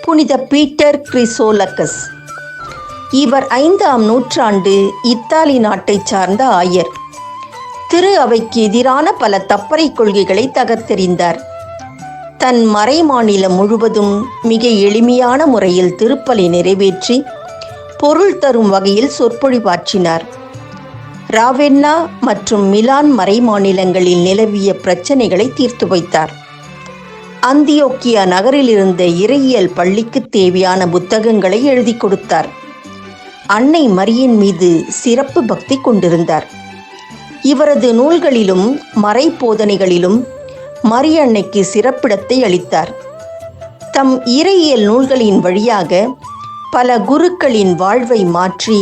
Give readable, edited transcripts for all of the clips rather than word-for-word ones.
புனித பீட்டர் கிரிசோலக்கஸ். இவர் 5ஆம் நூற்றாண்டு இத்தாலி நாட்டைச் சார்ந்த ஆயர். திரு அவைக்கு எதிரான பல தப்பறை கொள்கைகளை தகர்த்தெறிந்தார். தன் மறை மாநிலம் முழுவதும் மிக எளிமையான முறையில் திருப்பலி நிறைவேற்றி பொருள் தரும் வகையில் சொற்பொழிவாற்றினார். ராவென்னா மற்றும் மிலான் மறை மாநிலங்களில் நிலவிய பிரச்சனைகளை தீர்த்து வைத்தார். அந்தியோக்கியா நகரில் இருந்த இறையியல் பள்ளிக்கு தேவையான புத்தகங்களை எழுதி கொடுத்தார். அன்னை மரியின் மீது சிறப்பு பக்தி கொண்டிருந்தார். இவரது நூல்களிலும் மறை போதனைகளிலும் மரியன்னைக்கு சிறப்பிடத்தை அளித்தார். தம் இறையியல் நூல்களின் வழியாக பல குருக்களின் வாழ்வை மாற்றி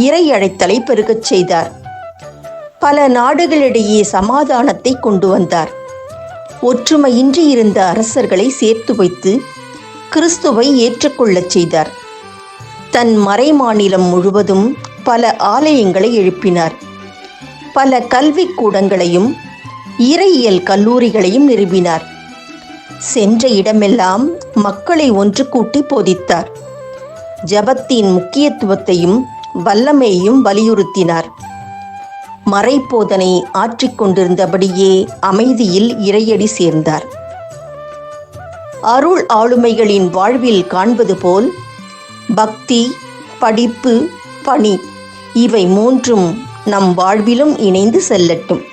இறை அழைத்தலை பெருகச் செய்தார். பல நாடுகளிடையே சமாதானத்தை கொண்டு வந்தார். ஒற்றுமையின்றி இருந்த அரசர்களை சேர்த்து வைத்து கிறிஸ்துவை ஏற்றுக்கொள்ளச் செய்தார். தன் மறை மாநிலம் முழுவதும் பல ஆலயங்களை எழுப்பினார். பல கல்விக்கூடங்களையும் இறையியல் கல்லூரிகளையும் நிறுவினார். சென்ற இடமெல்லாம் மக்களை ஒன்று கூட்டி போதித்தார். ஜபத்தின் முக்கியத்துவத்தையும் வல்லமையையும் வலியுறுத்தினார். மறைபோதனை ஆற்றிக்கொண்டிருந்தபடியே அமைதியில் இறையடி சேர்ந்தார். அருள் ஆளுமைகளின் வாழ்வில் காண்பது போல் பக்தி, படிப்பு, பணி இவை மூன்றும் நம் வாழ்விலும் இணைந்து செல்லட்டும்.